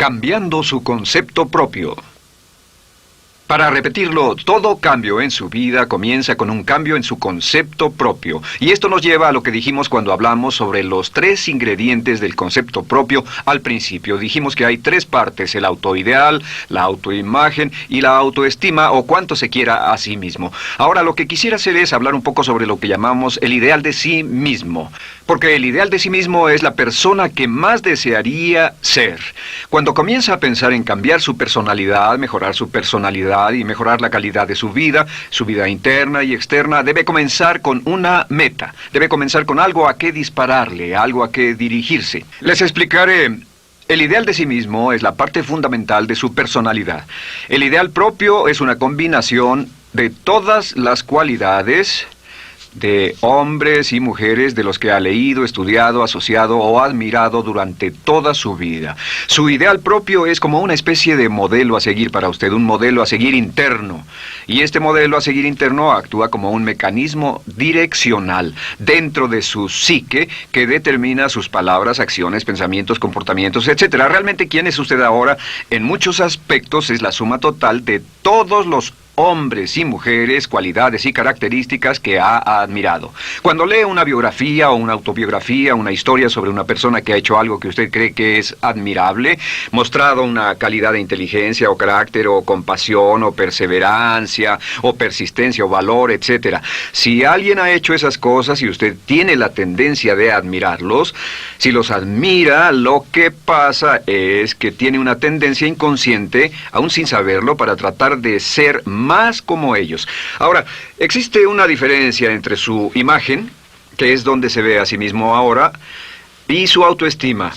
Cambiando su concepto propio. Para repetirlo, todo cambio en su vida comienza con un cambio en su concepto propio. Y esto nos lleva a lo que dijimos cuando hablamos sobre los 3 ingredientes del concepto propio al principio. Dijimos que hay 3 partes: el autoideal, la autoimagen y la autoestima, o cuánto se quiera a sí mismo. Ahora, lo que quisiera hacer es hablar un poco sobre lo que llamamos el ideal de sí mismo. Porque el ideal de sí mismo es la persona que más desearía ser. Cuando comienza a pensar en cambiar su personalidad, mejorar su personalidad y mejorar la calidad de su vida interna y externa, debe comenzar con una meta. Debe comenzar con algo a qué dispararle, algo a qué dirigirse. Les explicaré. El ideal de sí mismo es la parte fundamental de su personalidad. El ideal propio es una combinación de todas las cualidades de hombres y mujeres de los que ha leído, estudiado, asociado o admirado durante toda su vida. Su ideal propio es como una especie de modelo a seguir para usted, un modelo a seguir interno. Y este modelo a seguir interno actúa como un mecanismo direccional dentro de su psique que determina sus palabras, acciones, pensamientos, comportamientos, etc. Realmente, ¿quién es usted ahora? En muchos aspectos es la suma total de todos los hombres y mujeres, cualidades y características que ha admirado. Cuando lee una biografía o una autobiografía, una historia sobre una persona que ha hecho algo que usted cree que es admirable, mostrado una calidad de inteligencia o carácter o compasión o perseverancia o persistencia o valor, etc. Si alguien ha hecho esas cosas y usted tiene la tendencia de admirarlos, si los admira, lo que pasa es que tiene una tendencia inconsciente, aún sin saberlo, para tratar de ser más como ellos. Ahora, existe una diferencia entre su imagen, que es donde se ve a sí mismo ahora, y su autoestima,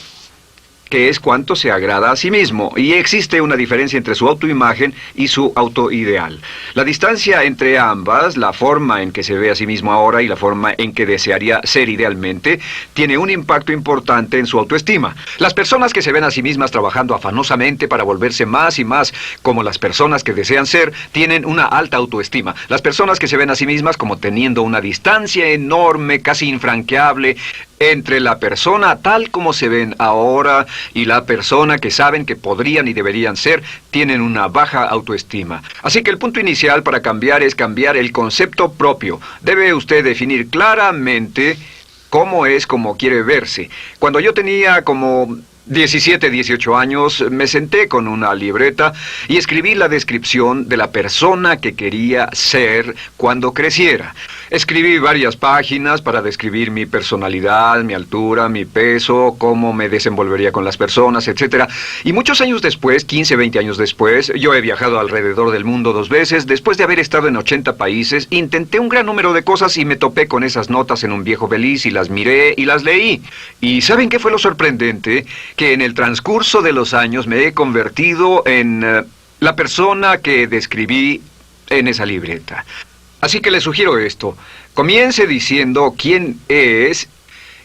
que es cuánto se agrada a sí mismo. Y existe una diferencia entre su autoimagen y su autoideal. La distancia entre ambas, la forma en que se ve a sí mismo ahora y la forma en que desearía ser idealmente, tiene un impacto importante en su autoestima. Las personas que se ven a sí mismas trabajando afanosamente para volverse más y más como las personas que desean ser, tienen una alta autoestima. Las personas que se ven a sí mismas como teniendo una distancia enorme, casi infranqueable, entre la persona tal como se ven ahora y la persona que saben que podrían y deberían ser, tienen una baja autoestima. Así que el punto inicial para cambiar es cambiar el concepto propio. Debe usted definir claramente cómo es como quiere verse. Cuando yo tenía como 17, 18 años, me senté con una libreta y escribí la descripción de la persona que quería ser cuando creciera. Escribí varias páginas para describir mi personalidad, mi altura, mi peso, cómo me desenvolvería con las personas, etc. Y muchos años después, 15, 20 años después, yo he viajado alrededor del mundo 2 veces. Después de haber estado en 80 países, intenté un gran número de cosas y me topé con esas notas en un viejo Belize y las miré y las leí. ¿Y saben qué fue lo sorprendente? Que en el transcurso de los años me he convertido en la persona que describí en esa libreta. Así que le sugiero esto. Comience diciendo quién es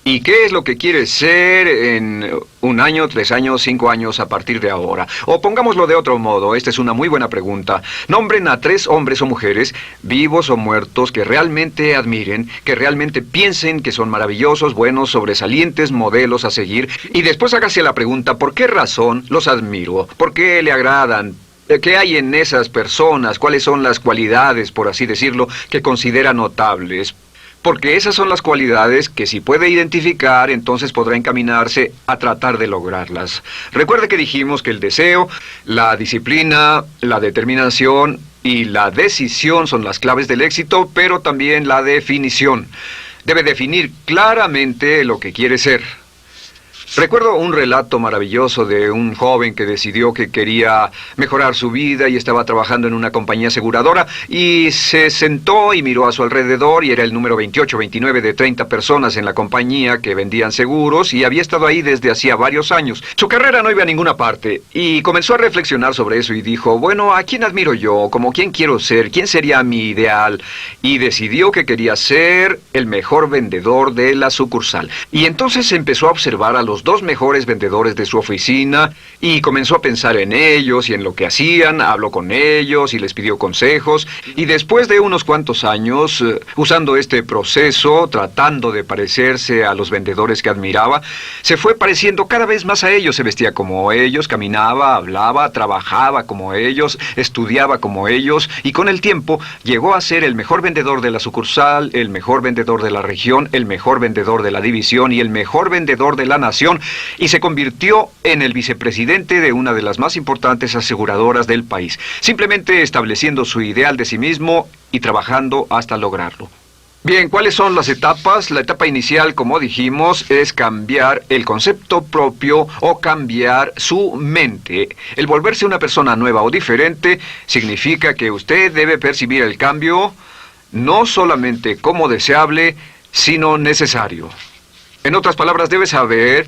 y qué es lo que quiere ser en 1 año, 3 años, 5 años a partir de ahora. O pongámoslo de otro modo, esta es una muy buena pregunta. Nombren a 3 hombres o mujeres, vivos o muertos, que realmente admiren, que realmente piensen que son maravillosos, buenos, sobresalientes, modelos a seguir. Y después hágase la pregunta, ¿por qué razón los admiro? ¿Por qué le agradan? ¿Qué hay en esas personas? ¿Cuáles son las cualidades, por así decirlo, que considera notables? Porque esas son las cualidades que si puede identificar, entonces podrá encaminarse a tratar de lograrlas. Recuerde que dijimos que el deseo, la disciplina, la determinación y la decisión son las claves del éxito, pero también la definición. Debe definir claramente lo que quiere ser. Recuerdo un relato maravilloso de un joven que decidió que quería mejorar su vida y estaba trabajando en una compañía aseguradora y se sentó y miró a su alrededor y era el número 28, 29 de 30 personas en la compañía que vendían seguros y había estado ahí desde hacía varios años. Su carrera no iba a ninguna parte y comenzó a reflexionar sobre eso y dijo, bueno, ¿a quién admiro yo? ¿Cómo quién quiero ser? ¿Quién sería mi ideal? Y decidió que quería ser el mejor vendedor de la sucursal. Y entonces empezó a observar a los los dos mejores vendedores de su oficina y comenzó a pensar en ellos y en lo que hacían, habló con ellos y les pidió consejos. Y después de unos cuantos años, usando este proceso, tratando de parecerse a los vendedores que admiraba, se fue pareciendo cada vez más a ellos. Se vestía como ellos, caminaba, hablaba, trabajaba como ellos, estudiaba como ellos, y con el tiempo llegó a ser el mejor vendedor de la sucursal, el mejor vendedor de la región, el mejor vendedor de la división y el mejor vendedor de la nación, y se convirtió en el vicepresidente de una de las más importantes aseguradoras del país, simplemente estableciendo su ideal de sí mismo y trabajando hasta lograrlo. Bien, ¿cuáles son las etapas? La etapa inicial, como dijimos, es cambiar el concepto propio o cambiar su mente. El volverse una persona nueva o diferente significa que usted debe percibir el cambio no solamente como deseable, sino necesario. En otras palabras, debe saber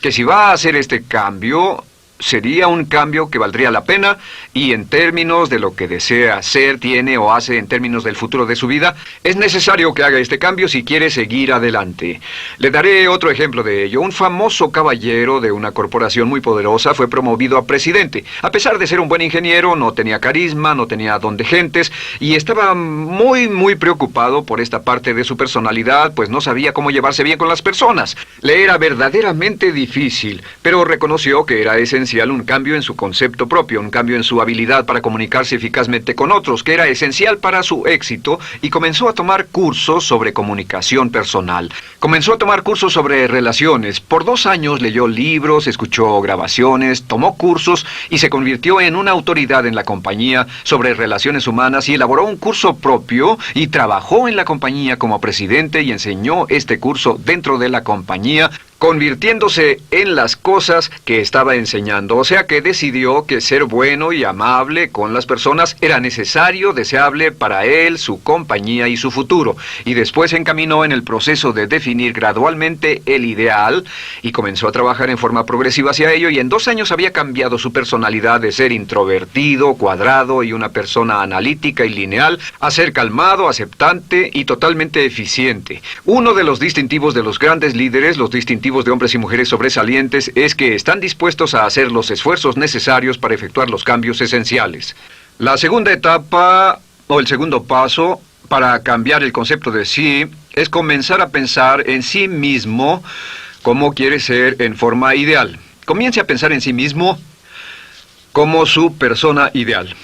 que si va a hacer este cambio, sería un cambio que valdría la pena, y en términos de lo que desea hacer, tiene o hace en términos del futuro de su vida, es necesario que haga este cambio si quiere seguir adelante. Le daré otro ejemplo de ello. Un famoso caballero de una corporación muy poderosa fue promovido a presidente. A pesar de ser un buen ingeniero, no tenía carisma, no tenía don de gentes, y estaba muy preocupado por esta parte de su personalidad, pues no sabía cómo llevarse bien con las personas. Le era verdaderamente difícil, pero reconoció que era esencial un cambio en su concepto propio, un cambio en su habilidad para comunicarse eficazmente con otros, que era esencial para su éxito, y comenzó a tomar cursos sobre comunicación personal. Comenzó a tomar cursos sobre relaciones. Por 2 años leyó libros, escuchó grabaciones, tomó cursos y se convirtió en una autoridad en la compañía sobre relaciones humanas, y elaboró un curso propio y trabajó en la compañía como presidente y enseñó este curso dentro de la compañía, convirtiéndose en las cosas que estaba enseñando. O sea que decidió que ser bueno y amable con las personas era necesario, deseable para él, su compañía y su futuro. Y después se encaminó en el proceso de definir gradualmente el ideal y comenzó a trabajar en forma progresiva hacia ello, y en 2 años había cambiado su personalidad de ser introvertido, cuadrado y una persona analítica y lineal a ser calmado, aceptante y totalmente eficiente. Uno de los distintivos de los grandes líderes, los distintivos de hombres y mujeres sobresalientes, es que están dispuestos a hacer los esfuerzos necesarios para efectuar los cambios esenciales. La segunda etapa, o el segundo paso, para cambiar el concepto de sí, es comenzar a pensar en sí mismo como quiere ser en forma ideal. Comience a pensar en sí mismo como su persona ideal.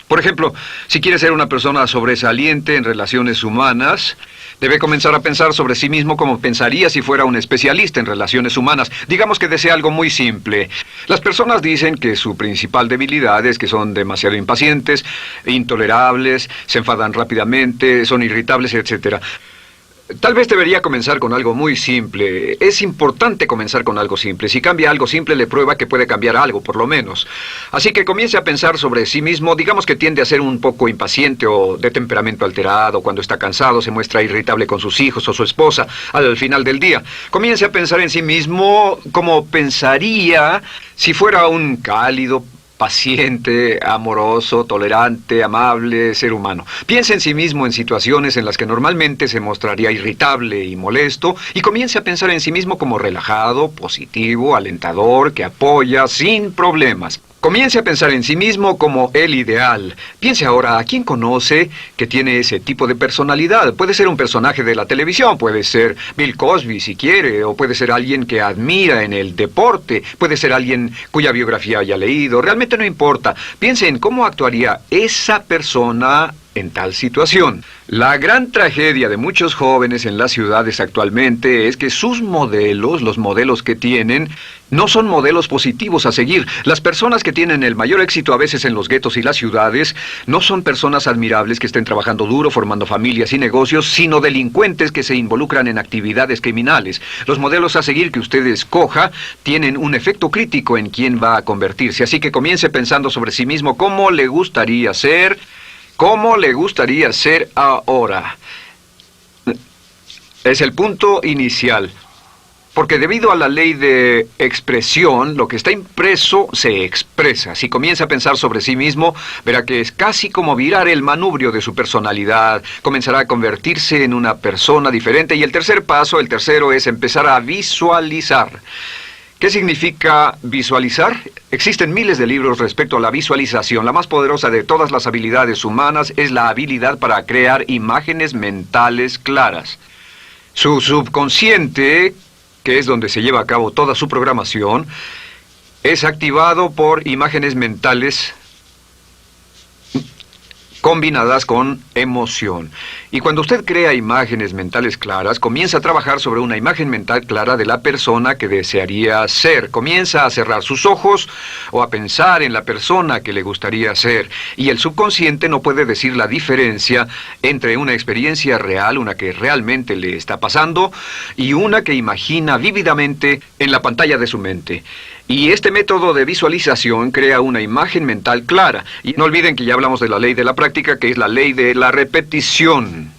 Por ejemplo, si quiere ser una persona sobresaliente en relaciones humanas, debe comenzar a pensar sobre sí mismo como pensaría si fuera un especialista en relaciones humanas. Digamos que desea algo muy simple. Las personas dicen que su principal debilidad es que son demasiado impacientes, intolerables, se enfadan rápidamente, son irritables, etc. Tal vez debería comenzar con algo muy simple. Es importante comenzar con algo simple. Si cambia algo simple, le prueba que puede cambiar algo, por lo menos. Así que comience a pensar sobre sí mismo. Digamos que tiende a ser un poco impaciente o de temperamento alterado. Cuando está cansado, se muestra irritable con sus hijos o su esposa al final del día. Comience a pensar en sí mismo como pensaría si fuera un cálido, paciente, amoroso, tolerante, amable ser humano. Piense en sí mismo en situaciones en las que normalmente se mostraría irritable y molesto, y comience a pensar en sí mismo como relajado, positivo, alentador, que apoya sin problemas. Comience a pensar en sí mismo como el ideal. Piense ahora a quién conoce que tiene ese tipo de personalidad. Puede ser un personaje de la televisión, puede ser Bill Cosby si quiere, o puede ser alguien que admira en el deporte, puede ser alguien cuya biografía haya leído. Realmente no importa. Piense en cómo actuaría esa persona en tal situación. La gran tragedia de muchos jóvenes en las ciudades actualmente es que sus modelos, los modelos que tienen, no son modelos positivos a seguir. Las personas que tienen el mayor éxito a veces en los guetos y las ciudades no son personas admirables que estén trabajando duro, formando familias y negocios, sino delincuentes que se involucran en actividades criminales. Los modelos a seguir que usted escoja tienen un efecto crítico en quién va a convertirse. Así que comience pensando sobre sí mismo cómo le gustaría ser. ¿Cómo le gustaría ser ahora? Es el punto inicial. Porque debido a la ley de expresión, lo que está impreso se expresa. Si comienza a pensar sobre sí mismo, verá que es casi como virar el manubrio de su personalidad. Comenzará a convertirse en una persona diferente. Y el tercer paso, el tercero, es empezar a visualizar. ¿Qué significa visualizar? Existen miles de libros respecto a la visualización. La más poderosa de todas las habilidades humanas es la habilidad para crear imágenes mentales claras. Su subconsciente, que es donde se lleva a cabo toda su programación, es activado por imágenes mentales combinadas con emoción. Y cuando usted crea imágenes mentales claras, comienza a trabajar sobre una imagen mental clara de la persona que desearía ser. Comienza a cerrar sus ojos o a pensar en la persona que le gustaría ser. Y el subconsciente no puede decir la diferencia entre una experiencia real, una que realmente le está pasando, y una que imagina vívidamente en la pantalla de su mente. Y este método de visualización crea una imagen mental clara. Y no olviden que ya hablamos de la ley de la práctica, que es la ley de la repetición.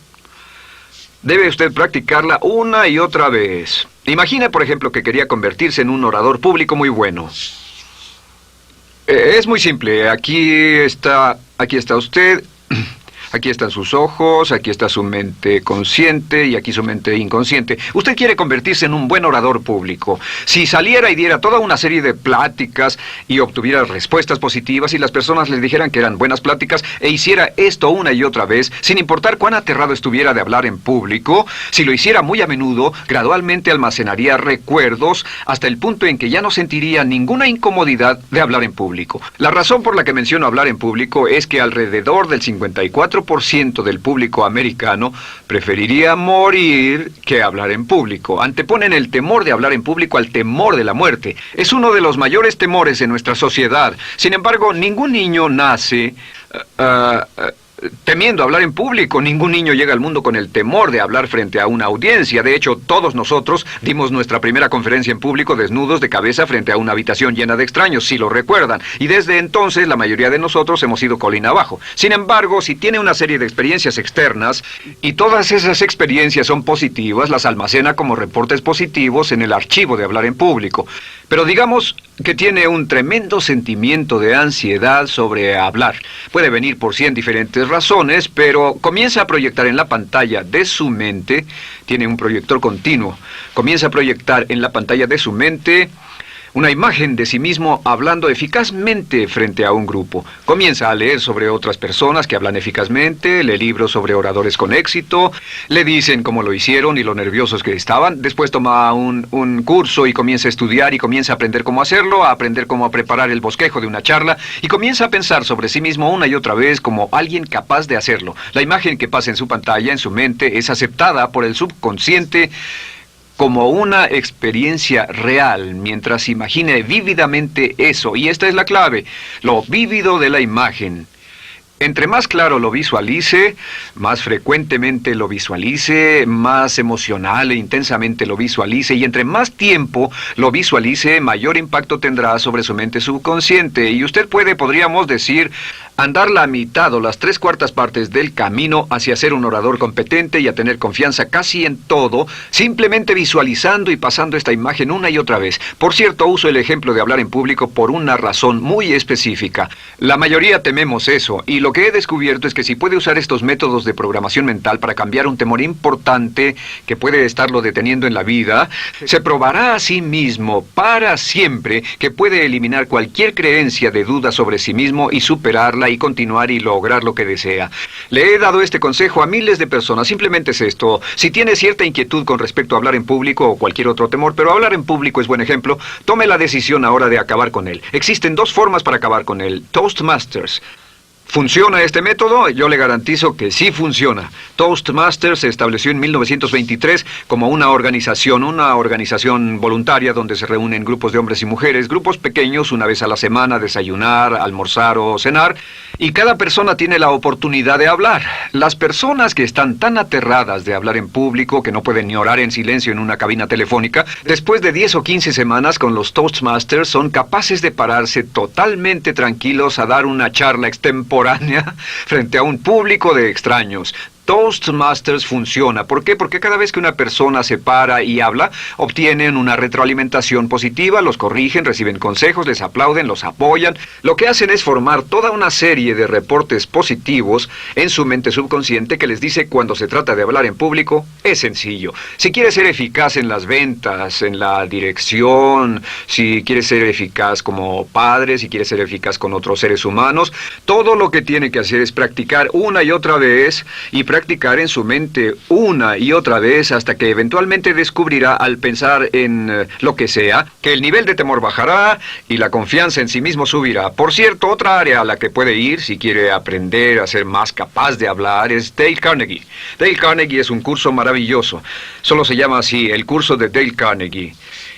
Debe usted practicarla una y otra vez. Imagine, por ejemplo, que quería convertirse en un orador público muy bueno. Es muy simple. Aquí está usted. Aquí están sus ojos, aquí está su mente consciente y aquí su mente inconsciente. Usted quiere convertirse en un buen orador público. Si saliera y diera toda una serie de pláticas y obtuviera respuestas positivas y las personas le dijeran que eran buenas pláticas e hiciera esto una y otra vez, sin importar cuán aterrado estuviera de hablar en público, si lo hiciera muy a menudo, gradualmente almacenaría recuerdos hasta el punto en que ya no sentiría ninguna incomodidad de hablar en público. La razón por la que menciono hablar en público es que alrededor del 54% del público americano preferiría morir que hablar en público. Anteponen el temor de hablar en público al temor de la muerte. Es uno de los mayores temores en nuestra sociedad. Sin embargo, ningún niño nace temiendo hablar en público. Ningún niño llega al mundo con el temor de hablar frente a una audiencia. De hecho, todos nosotros dimos nuestra primera conferencia en público desnudos de cabeza frente a una habitación llena de extraños, si lo recuerdan. Y desde entonces, la mayoría de nosotros hemos ido colina abajo. Sin embargo, si tiene una serie de experiencias externas, y todas esas experiencias son positivas, las almacena como reportes positivos en el archivo de hablar en público. Pero digamos que tiene un tremendo sentimiento de ansiedad sobre hablar. Puede venir por 100 diferentes razones, pero comienza a proyectar en la pantalla de su mente, tiene un proyector continuo, comienza a proyectar en la pantalla de su mente una imagen de sí mismo hablando eficazmente frente a un grupo. Comienza a leer sobre otras personas que hablan eficazmente, lee libros sobre oradores con éxito, le dicen cómo lo hicieron y lo nerviosos que estaban. Después toma un curso y comienza a estudiar y comienza a aprender cómo hacerlo, a aprender cómo preparar el bosquejo de una charla y comienza a pensar sobre sí mismo una y otra vez como alguien capaz de hacerlo. La imagen que pasa en su pantalla, en su mente, es aceptada por el subconsciente como una experiencia real, mientras imagine vívidamente eso. Y esta es la clave, lo vívido de la imagen. Entre más claro lo visualice, más frecuentemente lo visualice, más emocional e intensamente lo visualice, y entre más tiempo lo visualice, mayor impacto tendrá sobre su mente subconsciente. Y usted podríamos decir, andar la mitad o las 3/4 partes del camino hacia ser un orador competente y a tener confianza casi en todo, simplemente visualizando y pasando esta imagen una y otra vez. Por cierto, uso el ejemplo de hablar en público por una razón muy específica. La mayoría tememos eso, y lo que he descubierto es que si puede usar estos métodos de programación mental para cambiar un temor importante que puede estarlo deteniendo en la vida, se probará a sí mismo para siempre que puede eliminar cualquier creencia de duda sobre sí mismo y superarla y continuar y lograr lo que desea. Le he dado este consejo a miles de personas. Simplemente es esto: si tiene cierta inquietud con respecto a hablar en público o cualquier otro temor, pero hablar en público es buen ejemplo, tome la decisión ahora de acabar con él. Existen 2 formas para acabar con él. Toastmasters. ¿Funciona este método? Yo le garantizo que sí funciona. Toastmasters se estableció en 1923 como una organización voluntaria donde se reúnen grupos de hombres y mujeres, grupos pequeños, una vez a la semana, desayunar, almorzar o cenar, y cada persona tiene la oportunidad de hablar. Las personas que están tan aterradas de hablar en público que no pueden ni orar en silencio en una cabina telefónica, después de 10 o 15 semanas con los Toastmasters son capaces de pararse totalmente tranquilos a dar una charla extemporánea frente a un público de extraños. Toastmasters funciona. ¿Por qué? Porque cada vez que una persona se para y habla, obtienen una retroalimentación positiva, los corrigen, reciben consejos, les aplauden, los apoyan. Lo que hacen es formar toda una serie de reportes positivos en su mente subconsciente que les dice cuando se trata de hablar en público, es sencillo. Si quieres ser eficaz en las ventas, en la dirección, si quieres ser eficaz como padre, si quieres ser eficaz con otros seres humanos, todo lo que tiene que hacer es practicar una y otra vez y practicar en su mente una y otra vez hasta que eventualmente descubrirá al pensar en lo que sea, que el nivel de temor bajará y la confianza en sí mismo subirá. Por cierto, otra área a la que puede ir si quiere aprender a ser más capaz de hablar es Dale Carnegie. Dale Carnegie es un curso maravilloso. Solo se llama así, el curso de Dale Carnegie.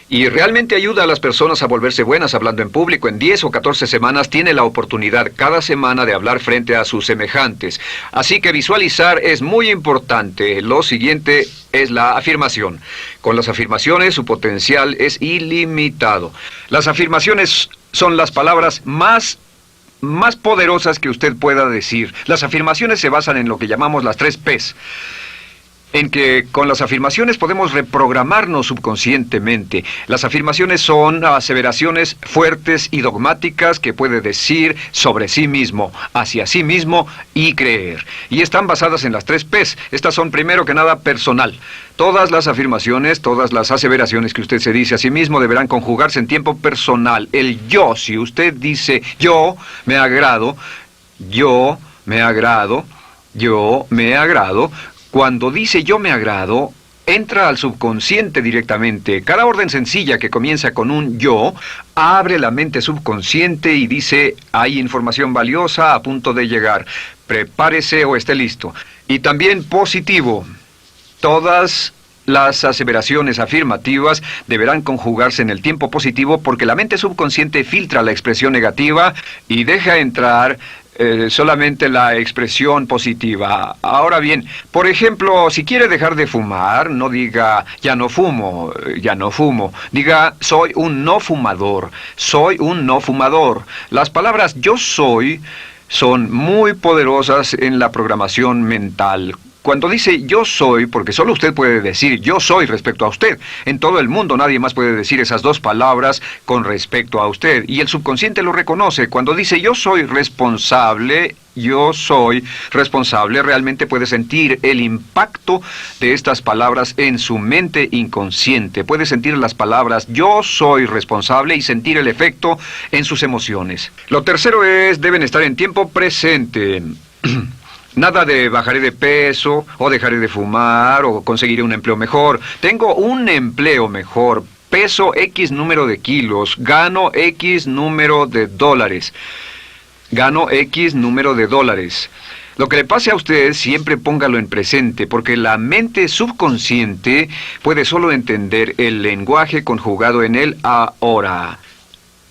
Y realmente ayuda a las personas a volverse buenas hablando en público. En 10 o 14 semanas tiene la oportunidad cada semana de hablar frente a sus semejantes. Así que visualizar es muy importante. Lo siguiente es la afirmación. Con las afirmaciones su potencial es ilimitado. Las afirmaciones son las palabras más poderosas que usted pueda decir. Las afirmaciones se basan en lo que llamamos las 3 Ps. En que con las afirmaciones podemos reprogramarnos subconscientemente. Las afirmaciones son aseveraciones fuertes y dogmáticas que puede decir sobre sí mismo, hacia sí mismo y creer. Y están basadas en las 3 Ps. Estas son primero que nada personal. Todas las afirmaciones, todas las aseveraciones que usted se dice a sí mismo deberán conjugarse en tiempo personal. El yo, si usted dice yo me agrado, yo me agrado, yo me agrado. Cuando dice yo me agrado, entra al subconsciente directamente. Cada orden sencilla que comienza con un yo, abre la mente subconsciente y dice, hay información valiosa a punto de llegar. Prepárese o esté listo. Y también positivo. Todas las aseveraciones afirmativas deberán conjugarse en el tiempo positivo porque la mente subconsciente filtra la expresión negativa y deja entrar solamente la expresión positiva. Ahora bien, por ejemplo, si quiere dejar de fumar, no diga ya no fumo, ya no fumo. Diga soy un no fumador, soy un no fumador. Las palabras yo soy son muy poderosas en la programación mental. Cuando dice yo soy, porque solo usted puede decir yo soy respecto a usted. En todo el mundo nadie más puede decir esas 2 palabras con respecto a usted. Y el subconsciente lo reconoce. Cuando dice yo soy responsable, realmente puede sentir el impacto de estas palabras en su mente inconsciente. Puede sentir las palabras yo soy responsable y sentir el efecto en sus emociones. Lo tercero es, deben estar en tiempo presente. Nada de bajaré de peso, o dejaré de fumar, o conseguiré un empleo mejor. Tengo un empleo mejor, peso X número de kilos, gano X número de dólares. Gano X número de dólares. Lo que le pase a usted, siempre póngalo en presente, porque la mente subconsciente puede solo entender el lenguaje conjugado en el ahora.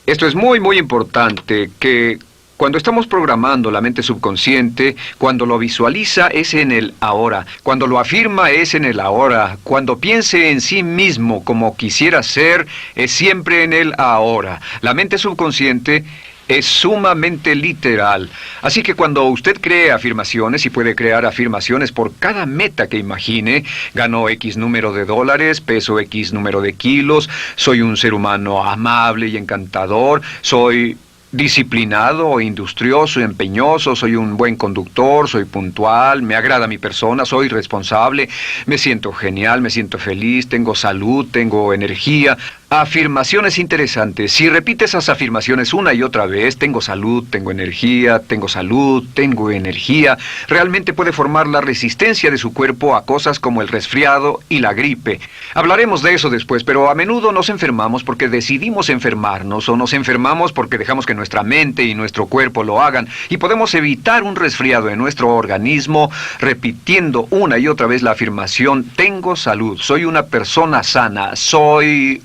Esto es muy, muy importante, que cuando estamos programando la mente subconsciente, cuando lo visualiza es en el ahora, cuando lo afirma es en el ahora, cuando piense en sí mismo como quisiera ser, es siempre en el ahora. La mente subconsciente es sumamente literal. Así que cuando usted cree afirmaciones, y puede crear afirmaciones por cada meta que imagine, ganó X número de dólares, peso X número de kilos, soy un ser humano amable y encantador, soy disciplinado, industrioso, empeñoso, soy un buen conductor, soy puntual, me agrada mi persona, soy responsable, me siento genial, me siento feliz, tengo salud, tengo energía. Afirmaciones interesantes. Si repite esas afirmaciones una y otra vez, tengo salud, tengo energía, tengo salud, tengo energía, realmente puede formar la resistencia de su cuerpo a cosas como el resfriado y la gripe. Hablaremos de eso después, pero a menudo nos enfermamos porque decidimos enfermarnos o nos enfermamos porque dejamos que nuestra mente y nuestro cuerpo lo hagan y podemos evitar un resfriado en nuestro organismo repitiendo una y otra vez la afirmación tengo salud, soy una persona sana, soy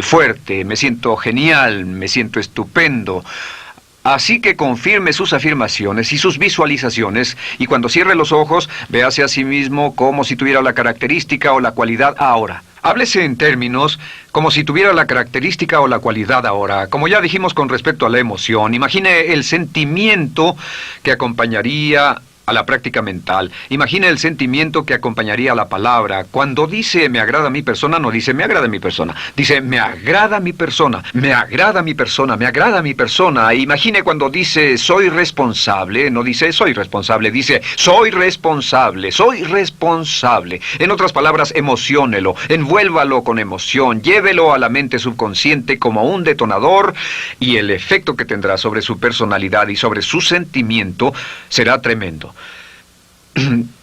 fuerte, me siento genial, me siento estupendo. Así que confirme sus afirmaciones y sus visualizaciones y cuando cierre los ojos, véase a sí mismo como si tuviera la característica o la cualidad ahora. Háblese en términos como si tuviera la característica o la cualidad ahora. Como ya dijimos con respecto a la emoción, imagine el sentimiento que acompañaría a la práctica mental. Imagine el sentimiento que acompañaría a la palabra. Cuando dice me agrada mi persona, no dice me agrada mi persona. Dice me agrada mi persona, me agrada mi persona, me agrada mi persona. Imagine cuando dice soy responsable, no dice soy responsable, dice soy responsable, soy responsable. En otras palabras, emociónelo, envuélvalo con emoción, llévelo a la mente subconsciente como un detonador y el efecto que tendrá sobre su personalidad y sobre su sentimiento será tremendo.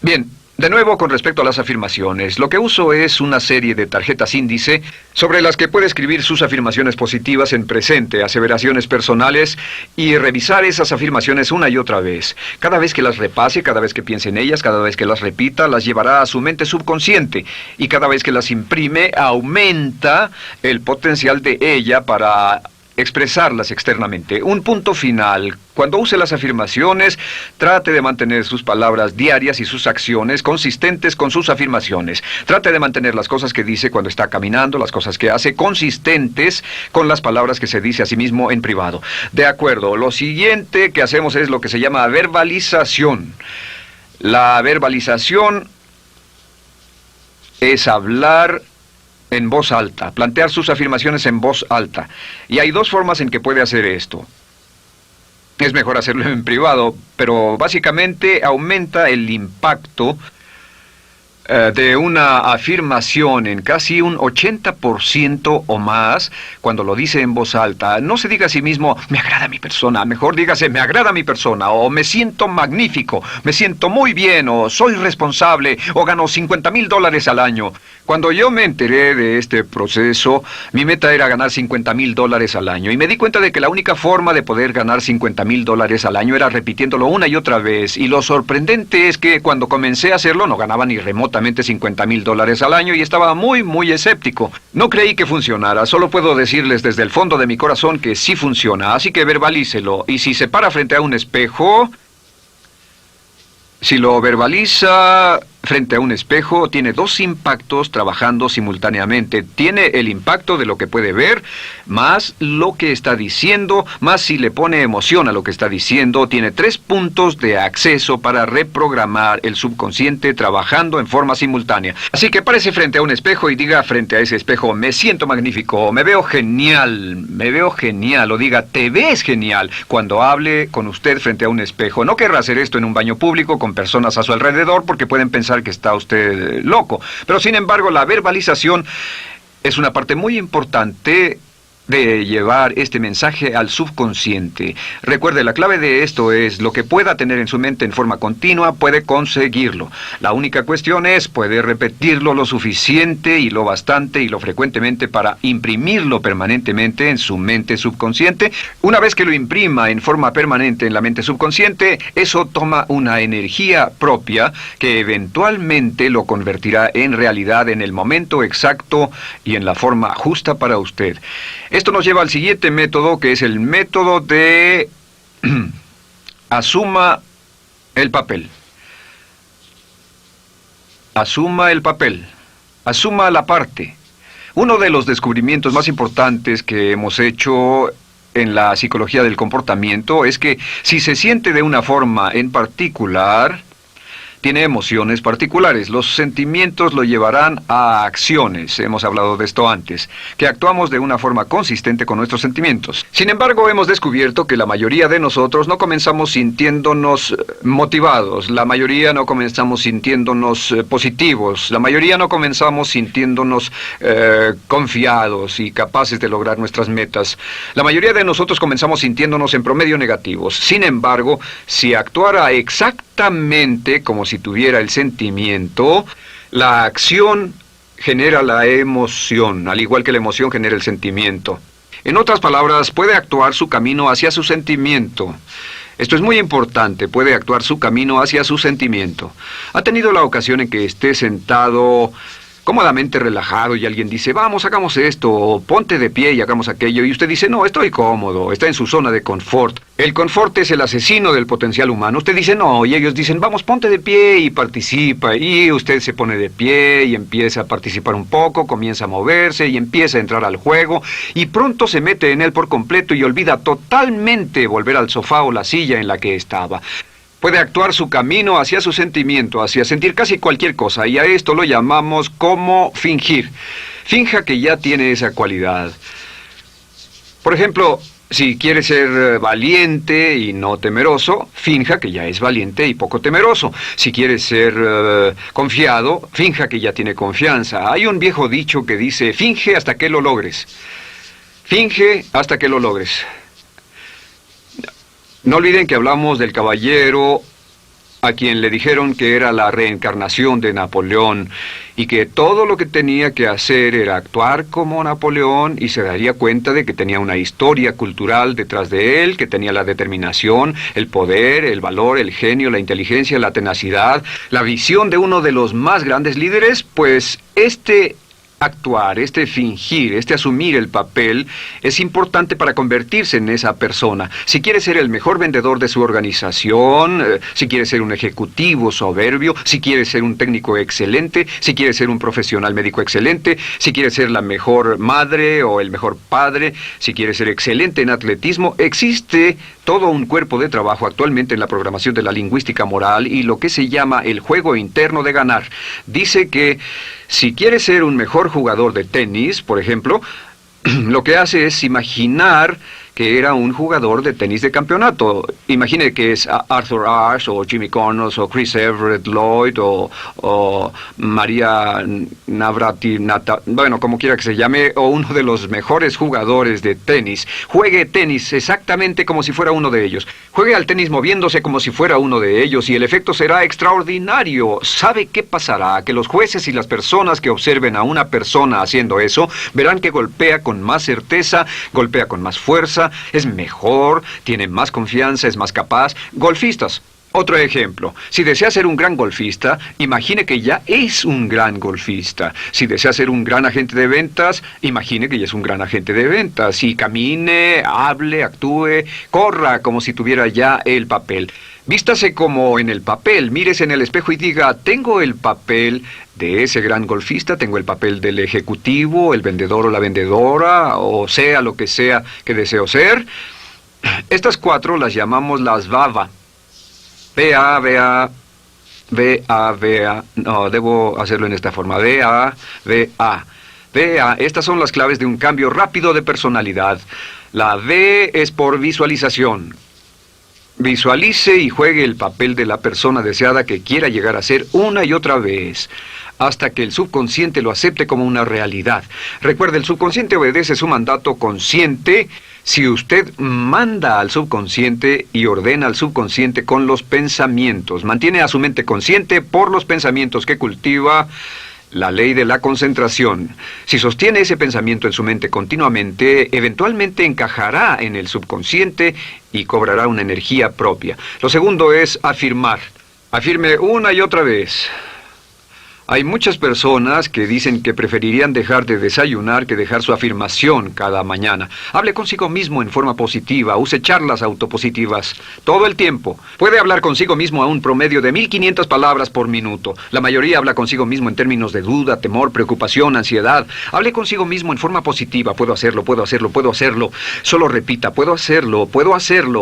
Bien, de nuevo con respecto a las afirmaciones, lo que uso es una serie de tarjetas índice sobre las que puede escribir sus afirmaciones positivas en presente, aseveraciones personales y revisar esas afirmaciones una y otra vez. Cada vez que las repase, cada vez que piense en ellas, cada vez que las repita, las llevará a su mente subconsciente y cada vez que las imprime, aumenta el potencial de ella para expresarlas externamente. Un punto final. Cuando use las afirmaciones, trate de mantener sus palabras diarias y sus acciones consistentes con sus afirmaciones. Trate de mantener las cosas que dice cuando está caminando, las cosas que hace, consistentes con las palabras que se dice a sí mismo en privado. De acuerdo, lo siguiente que hacemos es lo que se llama verbalización. La verbalización es hablar en voz alta, plantear sus afirmaciones en voz alta. Y hay dos formas en que puede hacer esto. Es mejor hacerlo en privado, pero básicamente aumenta el impacto de una afirmación en casi un 80% o más cuando lo dice en voz alta. No se diga a sí mismo, me agrada mi persona, mejor dígase, me agrada mi persona, o me siento magnífico, me siento muy bien, o soy responsable, o gano $50,000 al año. Cuando yo me enteré de este proceso, mi meta era ganar $50,000 al año, y me di cuenta de que la única forma de poder ganar $50,000 al año era repitiéndolo una y otra vez, y lo sorprendente es que cuando comencé a hacerlo no ganaba ni remotamente $50,000 al año y estaba muy escéptico. No creí que funcionara, solo puedo decirles desde el fondo de mi corazón que sí funciona, así que verbalícelo. Y si se para frente a un espejo, si lo verbaliza frente a un espejo, tiene dos impactos trabajando simultáneamente. Tiene el impacto de lo que puede ver, más lo que está diciendo, más si le pone emoción a lo que está diciendo. Tiene 3 puntos de acceso para reprogramar el subconsciente trabajando en forma simultánea. Así que párese frente a un espejo y diga frente a ese espejo, me siento magnífico, me veo genial, o diga, te ves genial, cuando hable con usted frente a un espejo. No querrá hacer esto en un baño público con personas a su alrededor porque pueden pensar que está usted loco. Pero sin embargo, la verbalización es una parte muy importante de llevar este mensaje al subconsciente. Recuerde, la clave de esto es lo que pueda tener en su mente en forma continua, puede conseguirlo. La única cuestión es, puede repetirlo lo suficiente y lo bastante y lo frecuentemente para imprimirlo permanentemente en su mente subconsciente. Una vez que lo imprima en forma permanente en la mente subconsciente, eso toma una energía propia que eventualmente lo convertirá en realidad en el momento exacto y en la forma justa para usted. Esto nos lleva al siguiente método, que es el método de asuma el papel. Asuma el papel. Asuma la parte. Uno de los descubrimientos más importantes que hemos hecho en la psicología del comportamiento es que si se siente de una forma en particular, tiene emociones particulares. Los sentimientos lo llevarán a acciones, hemos hablado de esto antes, que actuamos de una forma consistente con nuestros sentimientos. Sin embargo, hemos descubierto que la mayoría de nosotros no comenzamos sintiéndonos motivados, la mayoría no comenzamos sintiéndonos positivos, la mayoría no comenzamos sintiéndonos confiados y capaces de lograr nuestras metas. La mayoría de nosotros comenzamos sintiéndonos en promedio negativos. Sin embargo, si actuara exactamente como si tuviera el sentimiento, la acción genera la emoción, al igual que la emoción genera el sentimiento. En otras palabras, puede actuar su camino hacia su sentimiento. Esto es muy importante, puede actuar su camino hacia su sentimiento. ¿Ha tenido la ocasión en que esté sentado cómodamente relajado y alguien dice, vamos, hagamos esto, o ponte de pie y hagamos aquello, y usted dice, no, estoy cómodo, está en su zona de confort? El confort es el asesino del potencial humano. Usted dice, no, y ellos dicen, vamos, ponte de pie y participa, y usted se pone de pie y empieza a participar un poco, comienza a moverse y empieza a entrar al juego, y pronto se mete en él por completo y olvida totalmente volver al sofá o la silla en la que estaba. Puede actuar su camino hacia su sentimiento, hacia sentir casi cualquier cosa, y a esto lo llamamos como fingir. Finja que ya tiene esa cualidad. Por ejemplo, si quiere ser valiente y no temeroso, finja que ya es valiente y poco temeroso. Si quiere ser confiado, finja que ya tiene confianza. Hay un viejo dicho que dice, finge hasta que lo logres. Finge hasta que lo logres. No olviden que hablamos del caballero a quien le dijeron que era la reencarnación de Napoleón y que todo lo que tenía que hacer era actuar como Napoleón y se daría cuenta de que tenía una historia cultural detrás de él, que tenía la determinación, el poder, el valor, el genio, la inteligencia, la tenacidad, la visión de uno de los más grandes líderes. Pues actuar, fingir, asumir el papel es importante para convertirse en esa persona. Si quiere ser el mejor vendedor de su organización, si quiere ser un ejecutivo soberbio, si quiere ser un técnico excelente, si quiere ser un profesional médico excelente, si quiere ser la mejor madre o el mejor padre, si quiere ser excelente en atletismo, existe todo un cuerpo de trabajo actualmente en la programación de la lingüística moral y lo que se llama el juego interno de ganar. Dice que si quiere ser un mejor jugador de tenis, por ejemplo, lo que hace es imaginar que era un jugador de tenis de campeonato. Imagine que es Arthur Ashe, o Jimmy Connors, o Chris Everett Lloyd, o María Navratilova, bueno, como quiera que se llame, o uno de los mejores jugadores de tenis. Juegue tenis exactamente como si fuera uno de ellos. Juegue al tenis moviéndose como si fuera uno de ellos y el efecto será extraordinario. ¿Sabe qué pasará? Que los jueces y las personas que observen a una persona haciendo eso verán que golpea con más certeza, golpea con más fuerza, es mejor, tiene más confianza, es más capaz. Golfistas. Otro ejemplo, si desea ser un gran golfista, imagine que ya es un gran golfista. Si desea ser un gran agente de ventas, imagine que ya es un gran agente de ventas. Y camine, hable, actúe, corra como si tuviera ya el papel. Vístase como en el papel, mírese en el espejo y diga, tengo el papel de ese gran golfista, tengo el papel del ejecutivo, el vendedor o la vendedora, o sea lo que sea que deseo ser. Estas 4 las llamamos las VAVA. V-A-V-A, V-A-V-A, no, debo hacerlo en esta forma, V-A-V-A. V-A, estas son las claves de un cambio rápido de personalidad. La V es por visualización. Visualice y juegue el papel de la persona deseada que quiera llegar a ser una y otra vez, hasta que el subconsciente lo acepte como una realidad. Recuerde, el subconsciente obedece su mandato consciente. Si usted manda al subconsciente y ordena al subconsciente con los pensamientos, mantiene a su mente consciente por los pensamientos que cultiva, la ley de la concentración. Si sostiene ese pensamiento en su mente continuamente, eventualmente encajará en el subconsciente y cobrará una energía propia. Lo segundo es afirmar. Afirme una y otra vez. Hay muchas personas que dicen que preferirían dejar de desayunar que dejar su afirmación cada mañana. Hable consigo mismo en forma positiva, use charlas autopositivas todo el tiempo. Puede hablar consigo mismo a un promedio de 1500 palabras por minuto. La mayoría habla consigo mismo en términos de duda, temor, preocupación, ansiedad. Hable consigo mismo en forma positiva. Puedo hacerlo, puedo hacerlo, puedo hacerlo. Solo repita, puedo hacerlo,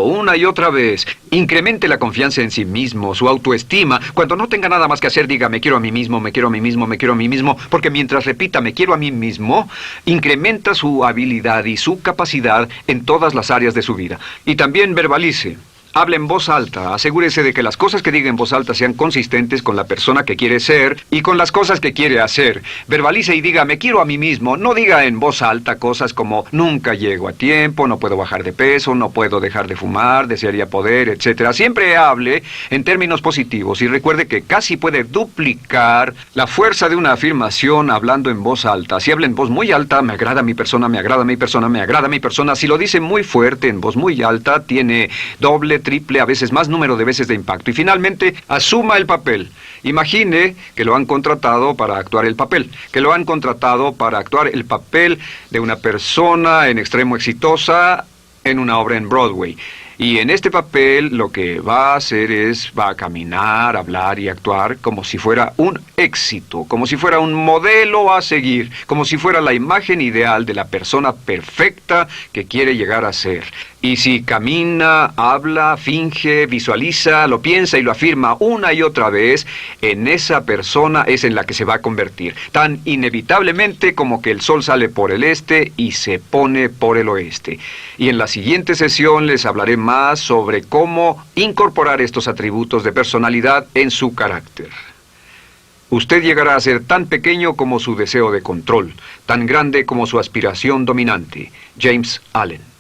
una y otra vez. Incremente la confianza en sí mismo, su autoestima. Cuando no tenga nada más que hacer, diga, me quiero a mí mismo, me quiero a mí mismo, me quiero a mí mismo, porque mientras repita, me quiero a mí mismo, incrementa su habilidad y su capacidad en todas las áreas de su vida. Y también verbalice. Hable en voz alta, asegúrese de que las cosas que diga en voz alta sean consistentes con la persona que quiere ser y con las cosas que quiere hacer. Verbalice y diga, me quiero a mí mismo. No diga en voz alta cosas como, nunca llego a tiempo, no puedo bajar de peso, no puedo dejar de fumar, desearía poder, etc. Siempre hable en términos positivos y recuerde que casi puede duplicar la fuerza de una afirmación hablando en voz alta. Si habla en voz muy alta, me agrada mi persona, me agrada mi persona, me agrada mi persona. Si lo dice muy fuerte, en voz muy alta, tiene doble, triple, a veces más número de veces de impacto. Y finalmente, asuma el papel. Imagine que lo han contratado para actuar el papel, que lo han contratado para actuar el papel de una persona en extremo exitosa en una obra en Broadway. Y en este papel lo que va a hacer va a caminar, hablar y actuar como si fuera un éxito, como si fuera un modelo a seguir, como si fuera la imagen ideal de la persona perfecta que quiere llegar a ser. Y si camina, habla, finge, visualiza, lo piensa y lo afirma una y otra vez, en esa persona es en la que se va a convertir, tan inevitablemente como que el sol sale por el este y se pone por el oeste. Y en la siguiente sesión les hablaré más sobre cómo incorporar estos atributos de personalidad en su carácter. Usted llegará a ser tan pequeño como su deseo de control, tan grande como su aspiración dominante. James Allen.